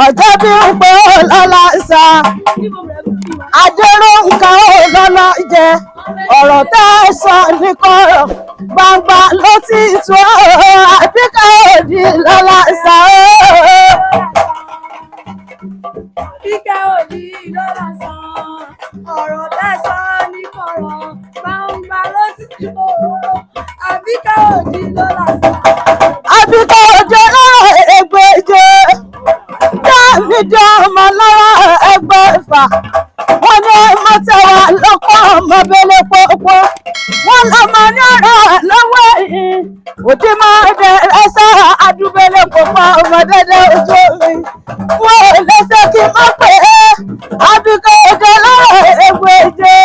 ọjọ́ bí ń pé lọ́la sá Adéròǹkà lọ́la jẹ ọ̀rọ̀ tẹ́ ẹ sọ ní kọ̀rọ̀ gbangba ló ti tú Àbíkẹ́ Òdì lọ́la sá. Àbíkẹ́ Òdì lọ́la sá ọ̀rọ̀ tẹ́ ẹ sọ ní kọ̀rọ̀ gbangba ló ti tú Àbíkẹ́ Òdì lọ́la sá. Àbíkẹ́ Òdì lọ́rọ̀ ègbèje dáàmídé ọmọ lọ́rọ̀ ẹgbẹ̀fà wọ́n ní mọ́tẹ́wà lọ́kọ́ ọmọbìnrin pọ́pọ́ wọ́n lọ́mọ ní ọ̀rọ̀ lọ́wọ́ yìí òdì máa bẹ̀rẹ̀ sá àdúgbélé pọ́pọ́ ọmọdédé ojú mi wọ́n ò lẹ́sẹ̀ kí n má pè é Àbíkẹ́ Òdì lọ́rọ̀ ègbèje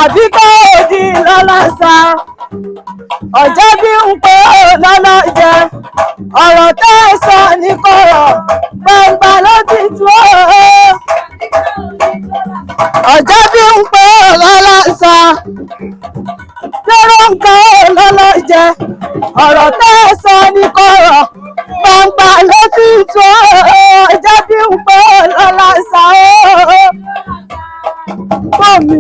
Àbíkẹ́ Òdì lọ́la sá ọjọ́ bí ń pé lọ́lọ́ jẹ ọ̀rọ̀ tẹ́ ẹ sọ ní kọ̀rọ̀ gbangba ló ti tú ọjọ́ bí ń pé lọ́lọ́ sọ Adéròǹkà lọ́lọ́ jẹ ọ̀rọ̀ tẹ́ ẹ sọ ní kọ̀rọ̀ gbangba ló ti tú ọjọ́ bí ń pé lọ́lọ́ sọ fún mi.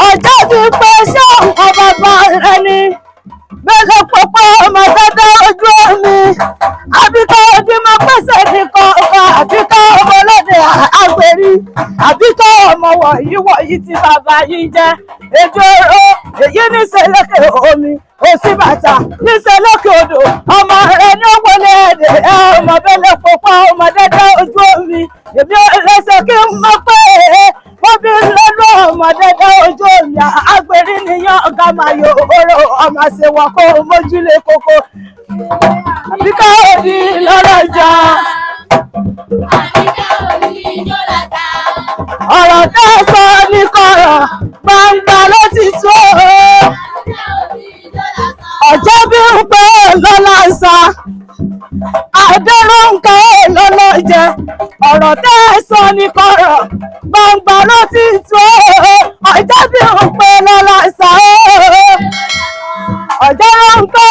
Ọjọ́ ti pé ṣé ọ̀pọ̀ bàbá rẹ ni gbèsè pọ̀pọ̀ ọmọ dada ojú omi Àbíkẹ́ Òdì máa pèsè nìkan ọkọ̀ Àbíkẹ́ ọmọ olóde àgbèrí Àbíkẹ́ ọmọ wọ̀nyí tí bàbá yìí jẹ́ ejoro èyí níṣẹ́ lókè omi òsì bàtà níṣẹ́ lókè odò ọmọ rẹ ní òwòlé èdè ọmọ bẹ́lẹ̀ pọ̀pọ̀ ọmọ dada ojú omi èmi ò lẹ́sẹ̀ kí n mọ̀ pé wọ́n bí lọ́nà ọmọ dada ojú omi àgbèrí nìyẹn ọ̀gá máa yọ oró ọmọ àṣewọ̀ kó mójúlé kókó Àbíkẹ́ Òdì lọ́rọ̀ jà ọ̀rọ̀ tẹ́ ẹ sọ ní kọ̀rọ̀ gbangba ló ti tú ọjọ́ bí ń pé lọ́la sá Adéròǹkà lọ́lọ́ jẹ ọ̀rọ̀ tẹ́ ẹ sọ ní kọ̀rọ̀ gbangba ló ti tú ọjọ́ bí ń pé lọ́la sá Adéròǹkà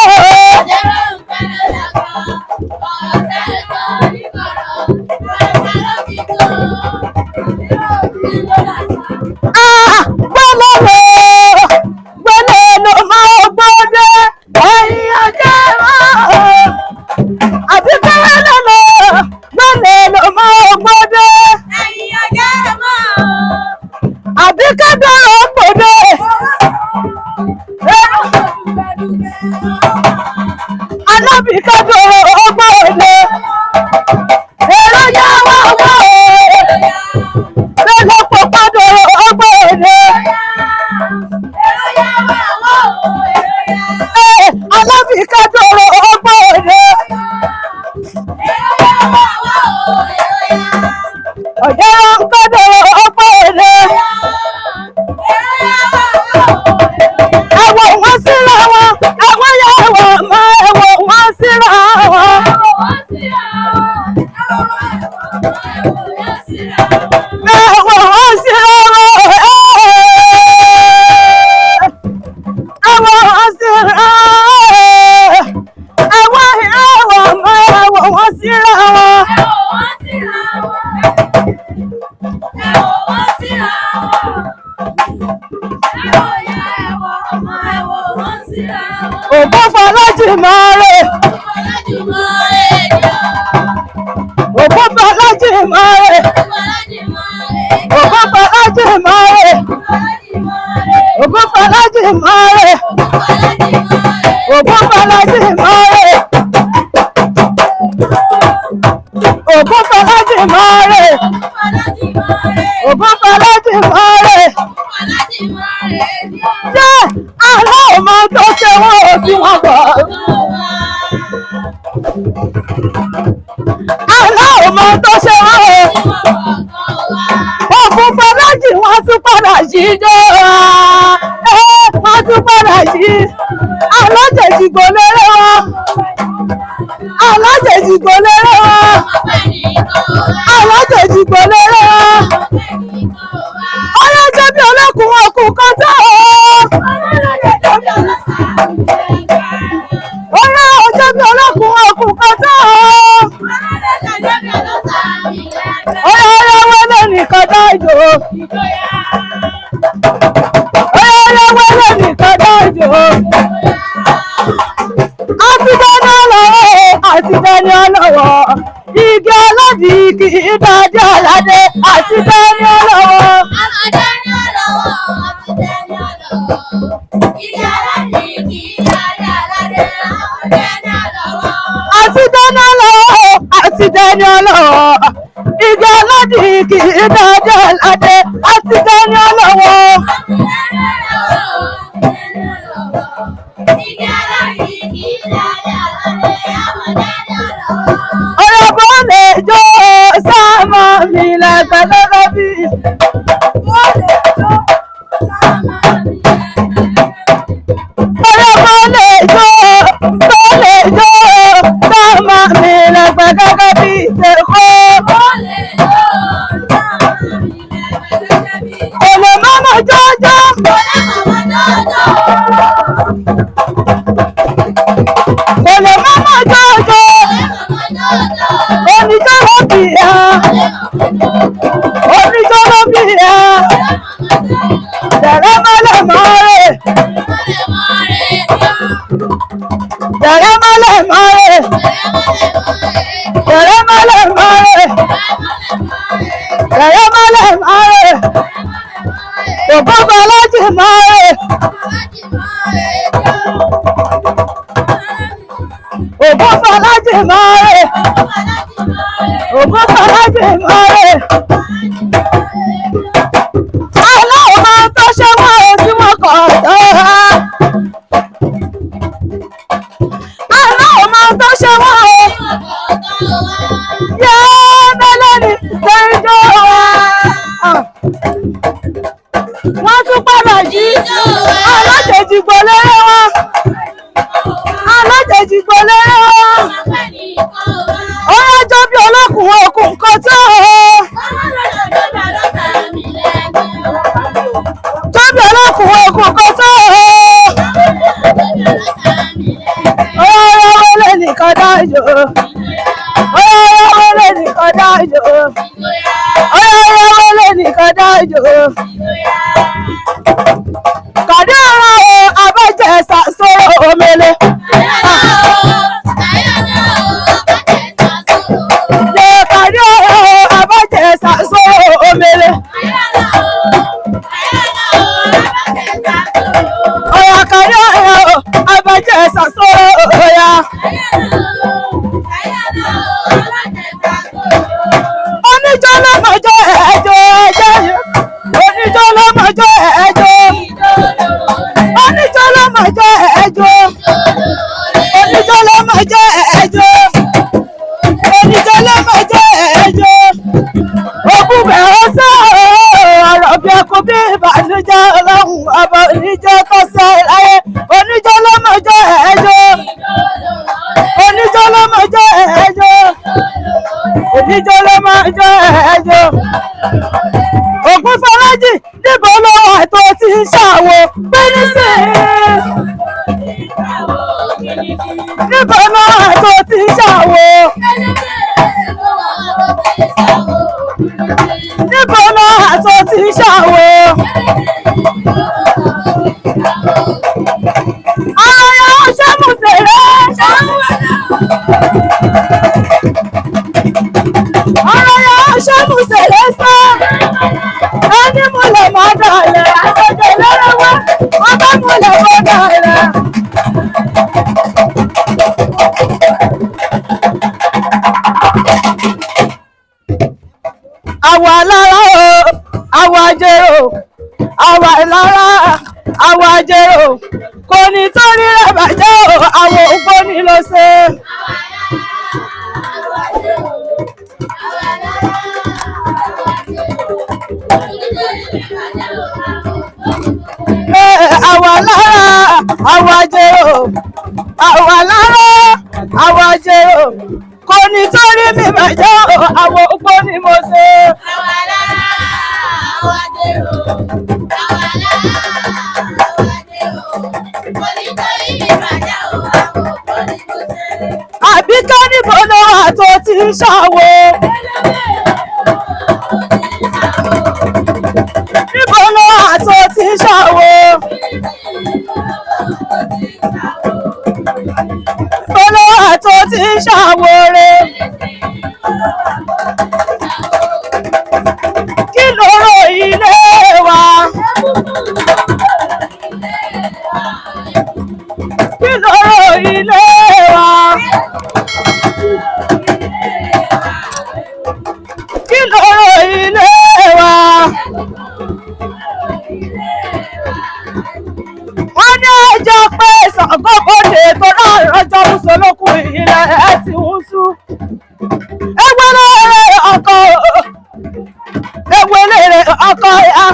gbọ́dọ̀ ló máa gbọ́dọ̀ ẹ̀yìn ọjọ́ Àbíkẹ́ gbọ́dọ̀ ló máa gbọ́dọ̀ ẹ̀yìn ọjọ́ Àbíkẹ́ dọ̀rọ̀ gbọ́dọ̀ Alábìkẹ́ dọ̀rọ̀ gbọ́dọ̀ èrò yà wá wá bẹ́ẹ̀ pọ̀pọ̀ dọ̀rọ̀ gbọ́dọ̀ Alábìkẹ́ dọ̀rọ̀ gbọ́dọ̀ Adéròǹkà dọ̀rọ̀ gbọ́dọ̀ ẹ̀wọ̀n wọn síra wọn ẹ̀wọ̀n yà wọ̀ mọ́ ẹ̀wọ̀n wọn síra wọn. Ògún Fọlájì máa rè. Ògún Fọlájì máa rè. Ògún Fọlájì máa rè. Ògún Fọlájì máa rè. Ògún Fọlájì máa rè. Ògún Fọlájì máa rè. Ògún Fọlájì máa rè. Jẹ́ àlọ́ ọmọ tó ṣe wọ́n ò tí wọ́n bọ̀. Àlọ́ ọmọ tó ṣe wọ́n ò. Ògún Fọlájì wọ́n tún padà yí jọ. Wọ́n tún padà yí. Alájèjì kò lérè wọn. Alájèjì kò lérè wọn. Alájèjì kò lérè wọn. Ọlọ́jọ́ bí ọlọ́kùnrin. olókun okùn kan tó. Ọ̀rọ̀ ọjọ́ bí olókun okùn kan tó. Ọ̀rọ̀ wọlé nìkan dájò. Ọ̀rọ̀ wọlé nìkan dájò. Àti dáná lọ́wọ́, àti dáná lọ́wọ́. Igi aládì kì í dájọ́ aládé, àti dáná lọ́wọ́. Àti dáná lọ́wọ́, àti dáná lọ́wọ́. Igi aládì kì í dájọ́ aládé, àti dáná lọ́wọ́. Àti dáná lọ́wọ́, àti dáná lọ́wọ́. Igi aládì kì í dájọ́ aládé, àti dáná lọ́wọ́. Ọ̀rọ̀ bó lè jó sáàmà mi lẹ́gbẹ̀lẹ́gbẹ̀ bí. Ọ̀rọ̀ bó lè jó sáàmà mi lẹ́gbẹ̀lẹ́gbẹ̀ bí ṣèkó. Kò lè mọ́mọ́ jọjọ́. Kò lè mọ́mọ́ jọjọ́. Oníjọ́rọ̀ bìyà. Oníjọ́rọ̀ bìyà. Dẹ̀rẹ́ mọ́lẹ̀ mọ́rẹ̀. Dẹ̀rẹ́ mọ́lẹ̀ mọ́rẹ̀. Dẹ̀rẹ́ mọ́lẹ̀ mọ́rẹ̀. Dẹ̀rẹ́ mọ́lẹ̀ mọ́rẹ̀. Ògbógbó láti mọ́rẹ̀. Ògbógbó láti mọ́rẹ̀. Ògbógbó láti mọ́rẹ̀. Aláwọ̀ máa tó ṣe wọ́n o tí wọ́n kọ̀ tó. Aláwọ̀ máa tó ṣe wọ́n o. Yé mẹ́lẹ́ni lẹ́jọ́ wa. Wọ́n tún padà jí alájèjì gbọ́lẹ́rẹ́ wọn. Alájèjì gbọ́lẹ́rẹ́ wọn. Ó yájọ́ bí olókùn okùn kan tó. Jọ́bí olókùn okùn kan tó. Ọ̀rọ̀ wọlé nìkan dájò. Ọ̀rọ̀ wọlé nìkan dájò. Ọ̀rọ̀ wọlé nìkan dájò. Kàdé ọ̀rọ̀ o, abẹ́jẹ̀ sàsóró omele. Lè kàdé ọ̀rọ̀ o, abẹ́jẹ̀ sàsóró omele. Ọ̀yà kàdé ọ̀rọ̀ o, abẹ́jẹ̀ sàsóró oya. Oníjọ́ lọ́mọjọ́ ẹ̀jọ́ ẹ̀jẹ̀. Oníjọ́ lọ́mọjọ́ ẹ̀jọ́. Oníjọ́ lọ́mọjọ́ ẹ̀jọ́. Oníjọ́ lọ́mọjọ́ ẹ̀jọ́. Oníjọ́ lọ́mọjọ́ ẹ̀jọ́. Òkú bẹ̀rẹ̀ sọ ọ̀rọ̀ bí ẹkún bí ìbànújẹ́ ọlọ́run ọba oníjọ́ tó sọ láyé. Oníjọ́ lọ́mọjọ́ ẹ̀jọ́. Oníjọ́ lọ́mọjọ́ ẹ̀jọ́. Oníjọ́ lọ́mọjọ́ ẹ̀jọ́. Ògún Fọlájì níbo ló wà tó ti ń ṣàwo pé nísìnyí. Níbo ló wà tó ti ń ṣàwo. Níbo ló wà tó ti ń ṣàwo. Ayọ̀ ṣẹ́mùsẹ̀rẹ̀. Ayọ̀ ṣẹ́mùsẹ̀rẹ̀ sọ. Ẹni múlẹ̀ mọ́ dọ̀lẹ̀, àtẹ̀jẹ̀ lọ́rọ́wọ́, ọba múlẹ̀ mọ́ dọ̀lẹ̀. Àwa lára o, àwa jẹ́rò, àwa lára, àwa jẹ́rò, kò ní torí rẹ̀ bàjẹ́ o, àwọn ògbóni ló ṣe. Àwa lára, àwa jẹ́rò, àwa lára, àwa jẹ́rò, kò ní torí mi bàjẹ́ o, àwọn ògbóni mo ṣe. Àwa lára, àwa jẹ́rò, àwa ń ṣàwo. Níbo ló wà tó ti ń ṣàwo? Níbo ló wà tó ti ń ṣàwo re? Kí lóró ilé wa? Kí lóró ilé wa? Kí lóró ilé wa? Wọ́n ní ẹjọ́ pé Ṣàngóbodè tó láàrin ọjọ́ Mùsùlùkùn ilẹ̀ ẹ̀ ti ń sú. Ewelere ọkọ ya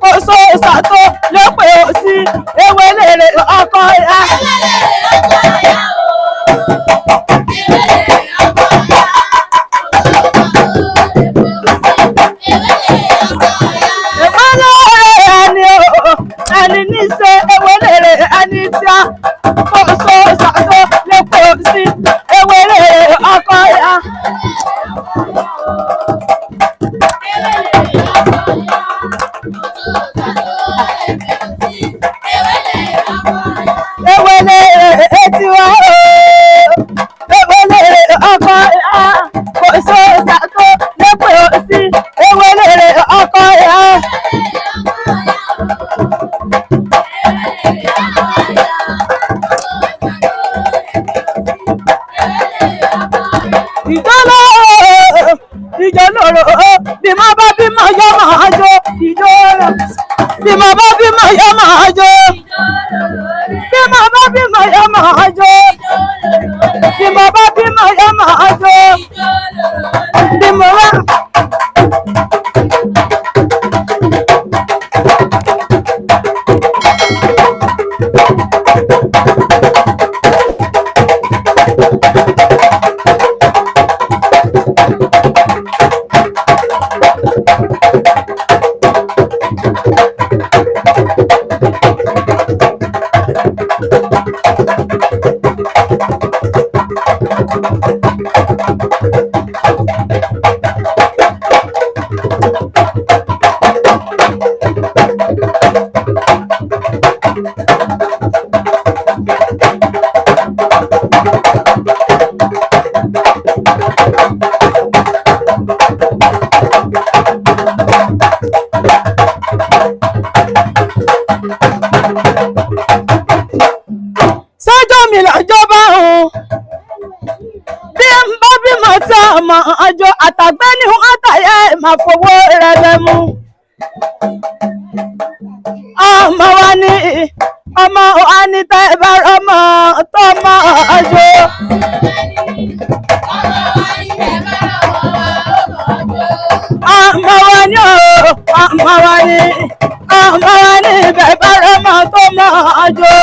kò so ṣàtó lépè òsì. Ewelere ọkọ ya. Ẹni níṣe ewelere ẹni tí a kò so ṣàtó lépè òsì. Ewelere ọkọ ya. Ewelere etiwa ewelere ọkọ ya kò so ṣàtó lépè òsì. Ewelere ọkọ ya. Ìjọ lóró bí mo bá bímọ yọ máa jó. Ìjọ lóró bí mo bá bímọ yọ máa jó. Bí mo bá bímọ yọ máa jó. Bí mo bá bímọ yọ máa jó. Bí mo bá. Sọ́jọ́ mi lọ́jọ́ bá hùn. Bí n bá bímọ tí ọmọ àjọ àtàgbẹ́ ni wọ́n tàyà máa fowó rẹ̀ lẹ́mú. Ọmọ wa ní tẹ́ ẹ bá rọ́mọ tọ́mọ àjọ. Ọmọ wa ní bẹ́ẹ̀ bá rọ́mọ tọ́mọ àjọ.